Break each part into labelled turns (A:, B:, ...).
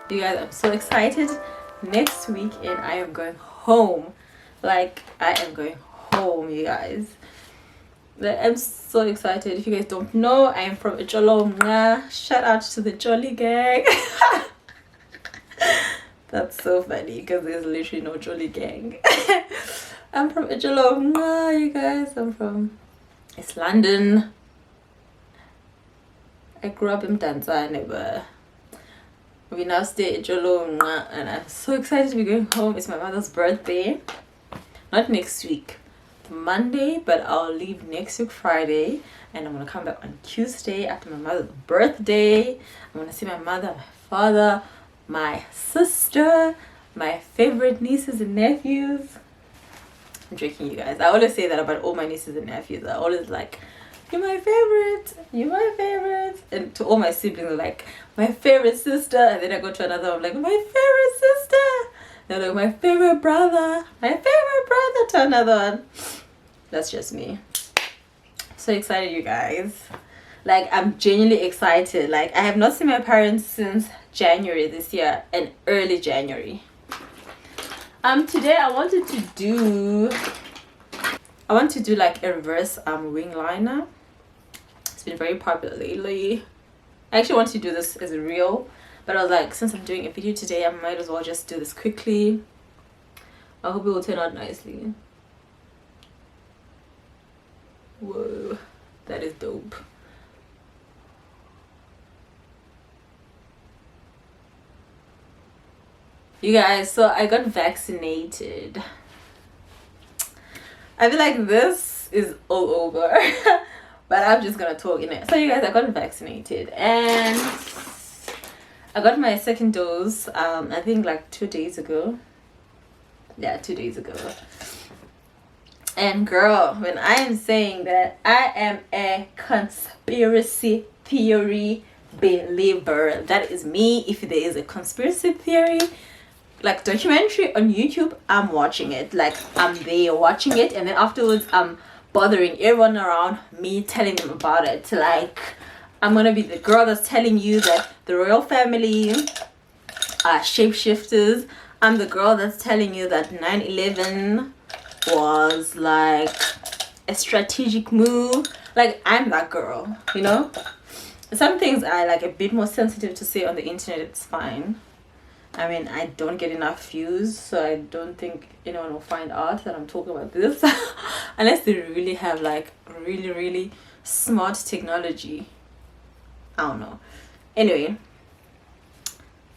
A: You guys, I'm so excited. Next weekend I am going home. Like, I am going home, you guys. Like, I'm so excited. If you guys don't know, I am from Icholonga. Shout out to the Jolly gang. That's so funny because there's literally no Jolly gang. I'm from Icholonga, you guys. I'm from East London. I grew up in Tanzania, but we now stay in Icholonga, and I'm so excited to be going home. It's my mother's birthday. Not next week, Monday, but I'll leave next week Friday, and I'm gonna come back on Tuesday after my mother's birthday. I'm gonna see my mother, my father, my sister, my favorite nieces and nephews. I'm joking, you guys. I always say that about all my nieces and nephews. I always like, you're my favorite, you're my favorite. And to all my siblings, like, my favorite sister. And then I go to another one, like, my favorite sister. They're like, my favorite brother, my favorite brother, to another one. That's just me. So excited, you guys. Like, I'm genuinely excited. Like, I have not seen my parents since January this year, and early January. Today I want to do like a reverse wing liner. It's been very popular lately. I actually want to do this as a reel, but I was like, since I'm doing a video today, I might as well just do this quickly. I hope it will turn out nicely. Whoa, that is dope. You guys, so I got vaccinated. I feel like this is all over, but I'm just gonna talk in it. So you guys, I got vaccinated, and I got my second dose I think like 2 days ago. Yeah, 2 days ago. And girl, when I am saying that I am a conspiracy theory believer, that is me. If there is a conspiracy theory like documentary on YouTube, I'm watching it. Like, I'm there watching it, and then afterwards I'm bothering everyone around me, telling them about it. Like, I'm gonna be the girl that's telling you that the royal family are shapeshifters. I'm the girl that's telling you that 9/11 was like a strategic move. Like, I'm that girl, you know. Some things are like a bit more sensitive to say on the internet. It's fine. I mean, I don't get enough views, so I don't think anyone will find out that I'm talking about this unless they really have like really smart technology. I don't know. Anyway,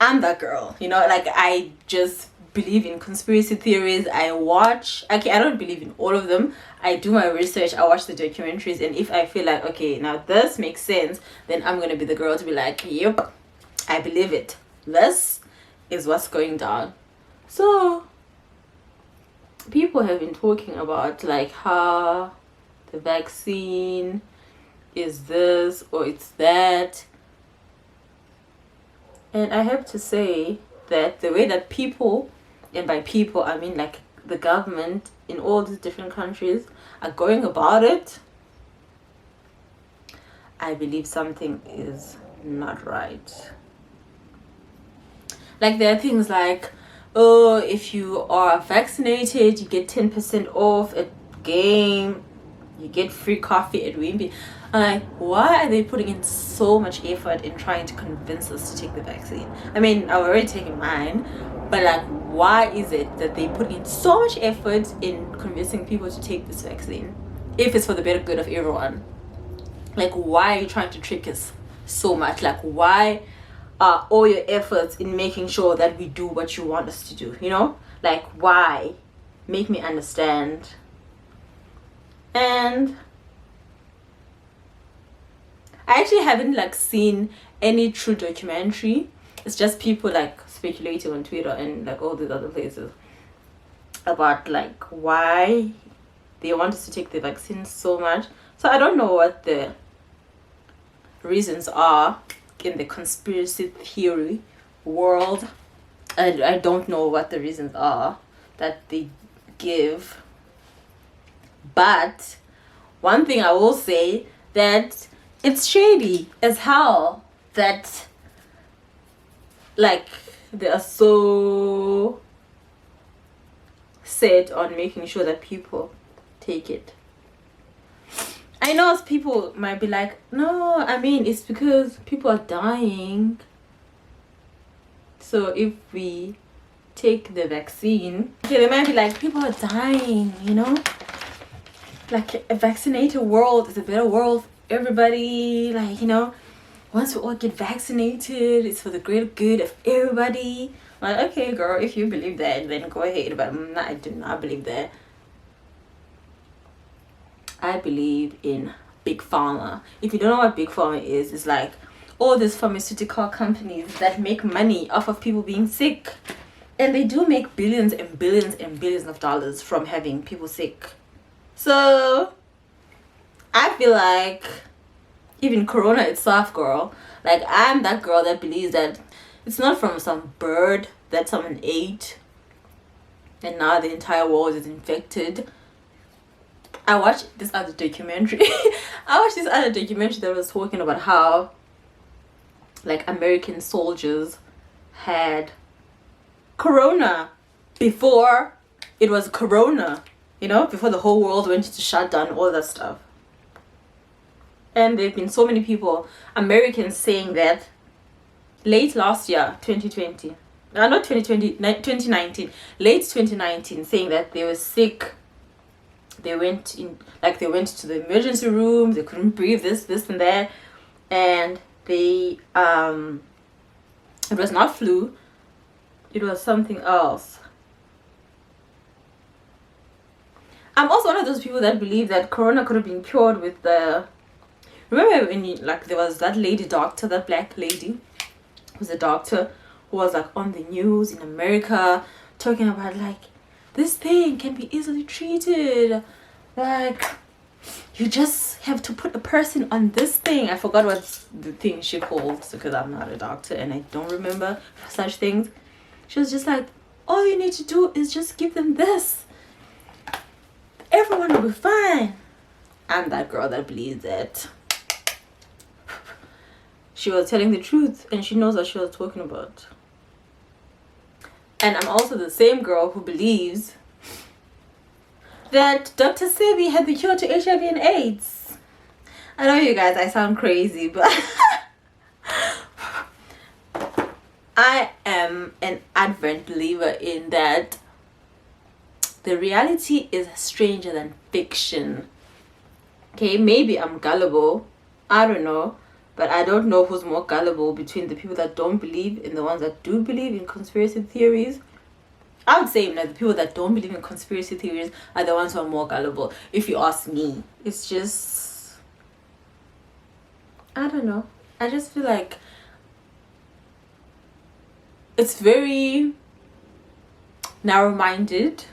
A: I'm that girl, you know. Like, I just believe in conspiracy theories. I watch, okay, I don't believe in all of them. I do my research, I watch the documentaries, and if I feel like, okay, now this makes sense, then I'm gonna be the girl to be like, yep, I believe it. This is what's going down. So people have been talking about like how the vaccine is this or it's that, and I have to say that the way that people, and by people I mean like the government in all these different countries, are going about it, I believe something is not right. Like, there are things like, oh, if you are vaccinated, you get 10% off at game, you get free coffee at Wimpy. I'm like, why are they putting in so much effort in trying to convince us to take the vaccine? I mean, I've already taken mine, but like, why is it that they put in so much effort in convincing people to take this vaccine if it's for the better good of everyone? Like, why are you trying to trick us so much? Like, why are all your efforts in making sure that we do what you want us to do, you know? Like, why? Make me understand. And I actually haven't like seen any true documentary. It's just people like speculating on Twitter and like all these other places about like why they want us to take the vaccine so much. So I don't know what the reasons are in the conspiracy theory world. I don't know what the reasons are that they give, but one thing I will say, that it's shady as hell that like they are so set on making sure that people take it. I know people might be like, no, I mean, it's because people are dying. So if we take the vaccine, okay, they might be like, people are dying, you know? Like, a vaccinated world is a better world for everybody. Like, you know, once we all get vaccinated, it's for the greater good of everybody. Like, okay, girl, if you believe that, then go ahead. But I do not believe that. I believe in big pharma. If you don't know what big pharma is, it's like all these pharmaceutical companies that make money off of people being sick. And they do make billions and billions and billions of dollars from having people sick. So I feel like even Corona itself, girl, like I'm that girl that believes that it's not from some bird that someone ate and now the entire world is infected. I watched this other documentary. That was talking about how like American soldiers had Corona before it was Corona, you know, before the whole world went into shutdown, all that stuff. And there have been so many people, Americans, saying that late last year, 2020, not 2020, 2019, late 2019, saying that they were sick. They went to the emergency room, they couldn't breathe, this and that, and they it was not flu, it was something else. I'm also one of those people that believe that Corona could have been cured with the, remember when there was that lady doctor, that black lady who was a doctor, who was like on the news in America talking about like, this thing can be easily treated, like you just have to put a person on this thing. I forgot what the thing she called because I'm not a doctor and I don't remember such things. She was just like, all you need to do is just give them this, everyone will be fine. I'm that girl that believes that she was telling the truth and she knows what she was talking about. And I'm also the same girl who believes that Dr. Sebi had the cure to HIV and AIDS. I know you guys, I sound crazy, but I am an advent believer in that the reality is stranger than fiction. Okay, maybe I'm gullible, I don't know, but I don't know who's more gullible between the people that don't believe and the ones that do believe in conspiracy theories. I would say that the people that don't believe in conspiracy theories are the ones who are more gullible, if you ask me. It's just, I don't know. I just feel like it's very narrow-minded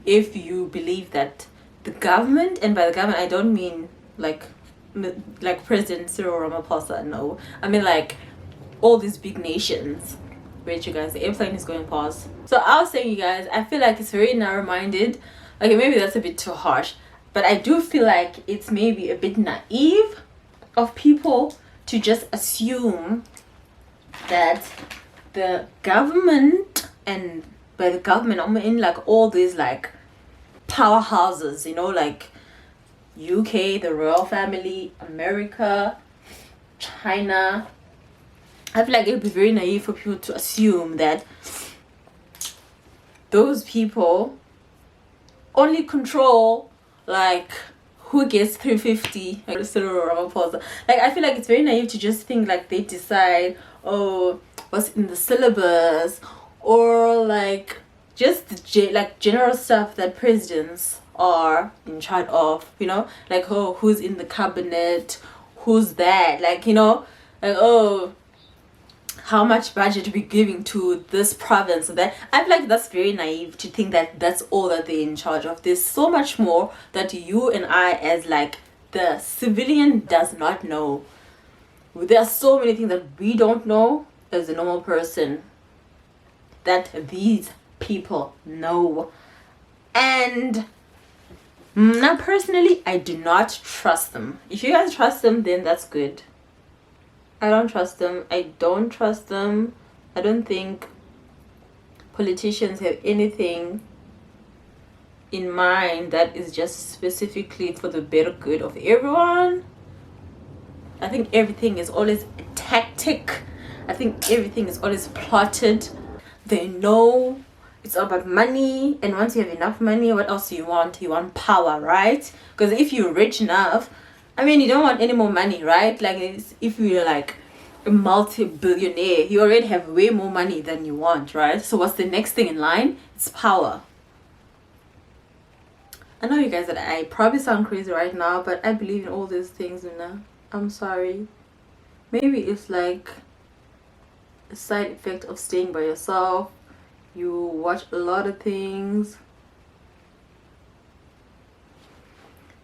A: if you believe that the government, and by the government I don't mean like President Cyril Ramaphosa, no. I mean like all these big nations. Wait, you guys, the airplane is going past. So I was saying, you guys, I feel like it's very narrow-minded. Okay, maybe that's a bit too harsh, but I do feel like it's maybe a bit naive of people to just assume that the government, and by the government I mean like all these like powerhouses, you know, like UK, the royal family, America, China. I feel like it would be very naive for people to assume that those people only control like who gets 350, like Cyril Ramaphosa. Like I feel like it's very naive to just think like they decide, oh, what's in the syllabus, or like just the general stuff that presidents are in charge of, you know, like, oh, who's in the cabinet, who's that, like, you know, like, oh, how much budget are we giving to this province and that. I feel like that's very naive to think that that's all that they're in charge of. There's so much more that you and I as like the civilian does not know. There are so many things that we don't know as a normal person that these people know. And now personally, I do not trust them. If you guys trust them, then that's good. I don't trust them. I don't trust them I don't think politicians have anything in mind that is just specifically for the better good of everyone. I think everything is always a tactic. I think everything is always plotted. They know it's all about money, and once you have enough money, what else do you want? You want power, right? Because if you're rich enough, I mean, you don't want any more money, right? Like, if you're like a multi-billionaire, you already have way more money than you want, right? So what's the next thing in line? It's power. I know you guys that I probably sound crazy right now, but I believe in all these things, you know. I'm sorry. Maybe it's like a side effect of staying by yourself. You watch a lot of things,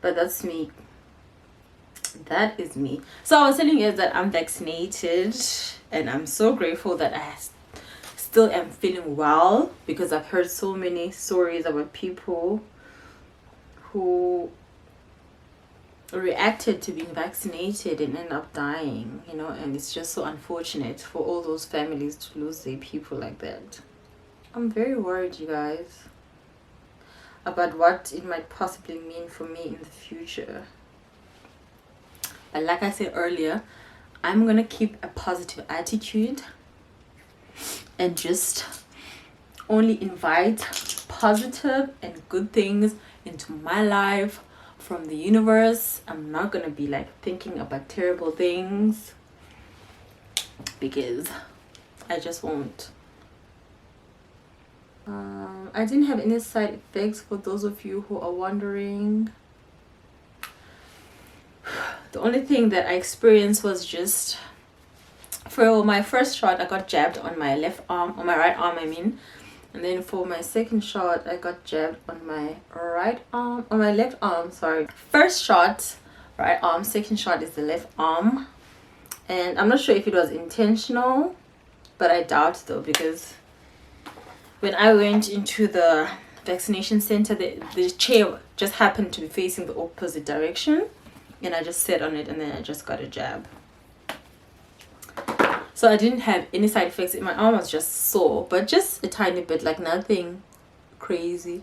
A: but that's me. That is me. So I was telling you guys that I'm vaccinated, and I'm so grateful that I still am feeling well, because I've heard so many stories about people who reacted to being vaccinated and end up dying, you know, and it's just so unfortunate for all those families to lose their people like that. I'm very worried, you guys, about what it might possibly mean for me in the future. But like I said earlier, I'm gonna keep a positive attitude and just only invite positive and good things into my life from the universe. I'm not gonna be like thinking about terrible things, because I just won't. I didn't have any side effects, for those of you who are wondering. The only thing that I experienced was just, for my first shot I got jabbed on my left arm, on my right arm I mean, and then for my second shot I got jabbed on my right arm, on my left arm, sorry. First shot right arm, second shot is the left arm, and I'm not sure if it was intentional, but I doubt though, because when I went into the vaccination center, the chair just happened to be facing the opposite direction, and I just sat on it and then I just got a jab. So I didn't have any side effects. My arm was just sore, but just a tiny bit, like nothing crazy.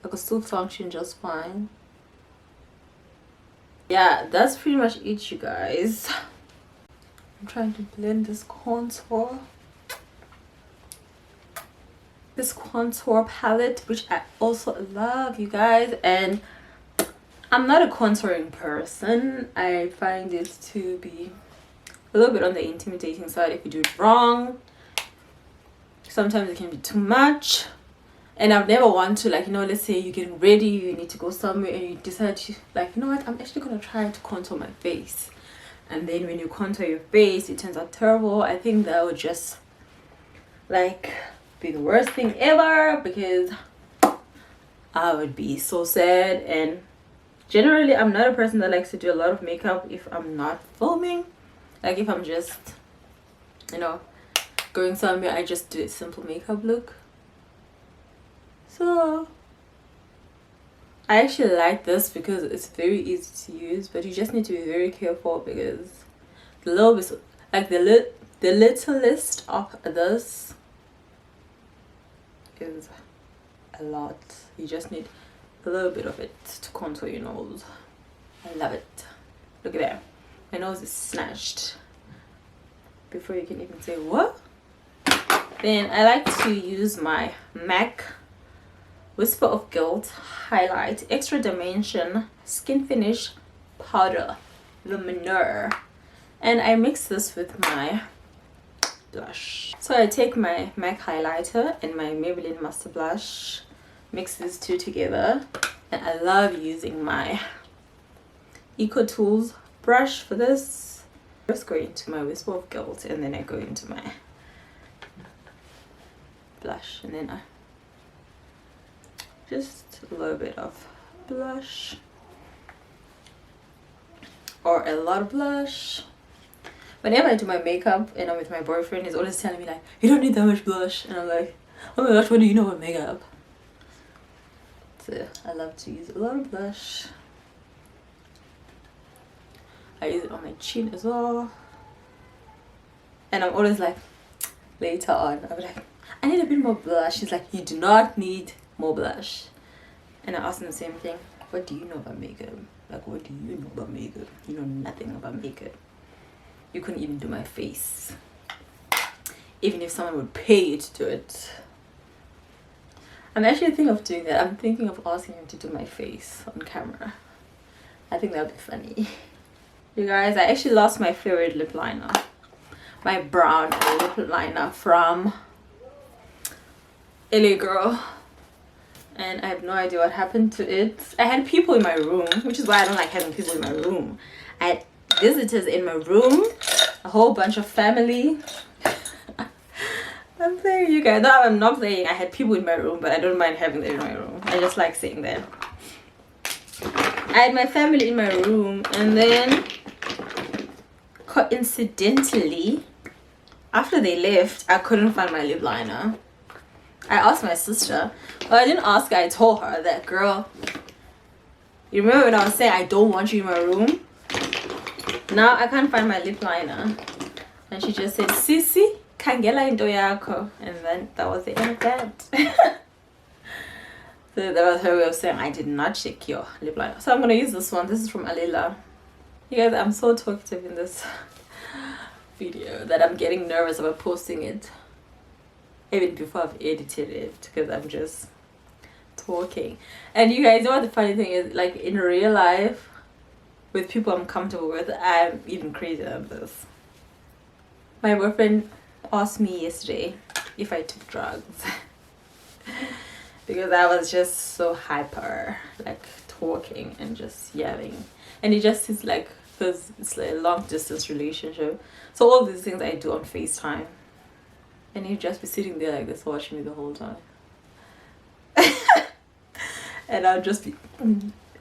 A: I could still function just fine. Yeah, that's pretty much it, you guys. I'm trying to blend this contour. This contour palette, which I also love, you guys, and I'm not a contouring person. I find it to be a little bit on the intimidating side if you do it wrong. Sometimes it can be too much, and I've never want to, like, you know, let's say you're getting ready, you need to go somewhere, and you decide to, like, you know what, I'm actually gonna try to contour my face, and then when you contour your face it turns out terrible. I think that would just like be the worst thing ever, because I would be so sad. And generally I'm not a person that likes to do a lot of makeup if I'm not filming. Like, if I'm just, you know, going somewhere, I just do a simple makeup look. So I actually like this because it's very easy to use, but you just need to be very careful, because the little bit, like the littlest of this is a lot. You just need a little bit of it to contour your nose. I love it. Look at that. My nose is snatched before you can even say what. Then I like to use my MAC Whisper of Guilt Highlight Extra Dimension Skin Finish Powder Lumineur, and I mix this with my blush. So I take my MAC highlighter and my Maybelline Master Blush, mix these two together, and I love using my Eco Tools brush for this. First go into my Whisper of Guilt, and then I go into my blush, and then I just a little bit of blush, or a lot of blush. Whenever I do my makeup and I'm with my boyfriend, he's always telling me like, you don't need that much blush, and I'm like, oh my gosh, what do you know about makeup? So I love to use a lot of blush. I use it on my chin as well, and I'm always like, later on. I'll be like, I need a bit more blush. She's like, you do not need more blush. And I asked him the same thing. What do you know about makeup? Like, what do you know about makeup? You know nothing about makeup. You couldn't even do my face. Even if someone would pay you to do it. I'm actually thinking of doing that. I'm thinking of asking him to do my face on camera. I think that would be funny. You guys, I actually lost my favorite lip liner. My brown lip liner from LA Girl. And I have no idea what happened to it. I had people in my room, which is why I don't like having people in my room. I had visitors in my room, a whole bunch of family. I'm playing, you guys. No, I'm not playing. I had people in my room, but I don't mind having them in my room. I just like sitting there. I had my family in my room, and then coincidentally, after they left, I couldn't find my lip liner. I asked my sister. Well, I didn't ask her, I told her that, girl, you remember when I was saying I don't want you in my room? Now I can't find my lip liner. And she just said, Sisi, kangela into yakho. And then that was the end of that. So that was her way of saying I did not check your lip liner. So I'm going to use this one. This is from Alila. You guys, I'm so talkative in this video that I'm getting nervous about posting it. Even before I've edited it, because I'm just talking. And you guys know what the funny thing is, like in real life with people I'm comfortable with, I'm even crazier than this. My boyfriend asked me yesterday if I took drugs because I was just so hyper, like talking and just yelling. And it just is like, because it's like a long distance relationship, so all these things I do on FaceTime. And he'd just be sitting there like this, watching me the whole time. And I'd just be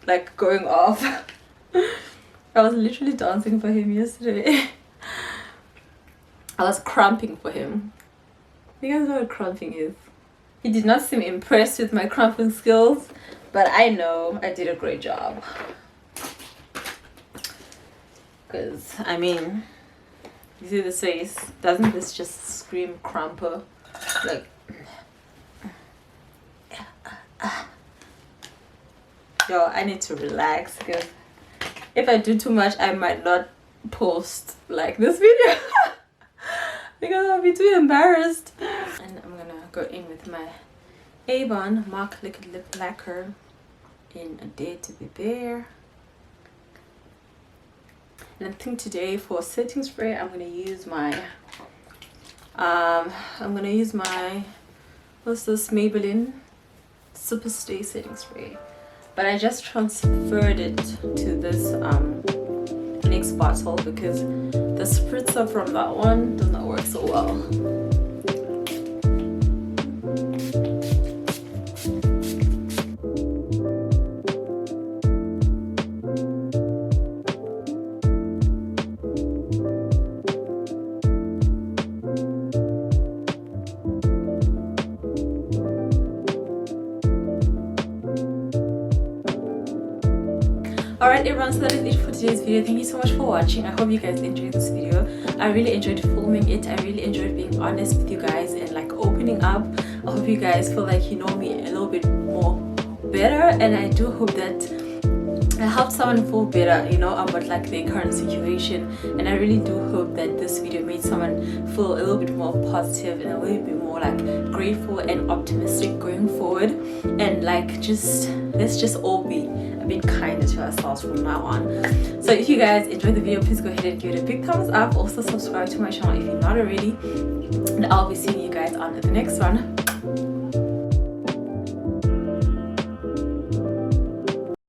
A: like going off. I was literally dancing for him yesterday. I was cramping for him. You guys know what cramping is? He did not seem impressed with my cramping skills, but I know I did a great job. Because, I mean, you see this face? Doesn't this just scream cramper? Like, yo, I need to relax, because if I do too much, I might not post like this video because I'll be too embarrassed. And I'm gonna go in with my Avon MAC Liquid Lip Lacquer in A Day to Be Bare. And I think today for setting spray, I'm gonna use my what's this, Maybelline Super Stay setting spray, but I just transferred it to this next bottle because the spritzer from that one does not work so well. Alright everyone, so that is it for today's video. Thank you so much for watching. I hope you guys enjoyed this video. I really enjoyed filming it. I really enjoyed being honest with you guys and like opening up. I hope you guys feel like you know me a little bit more better, and I do hope that I helped someone feel better, you know, about like their current situation. And I really do hope that this video made someone feel a little bit more positive and a little bit more like grateful and optimistic going forward. And like, just let's just all be a bit kinder to ourselves from now on. So if you guys enjoyed the video, please go ahead and give it a big thumbs up. Also subscribe to my channel if you're not already, and I'll be seeing you guys on the next one.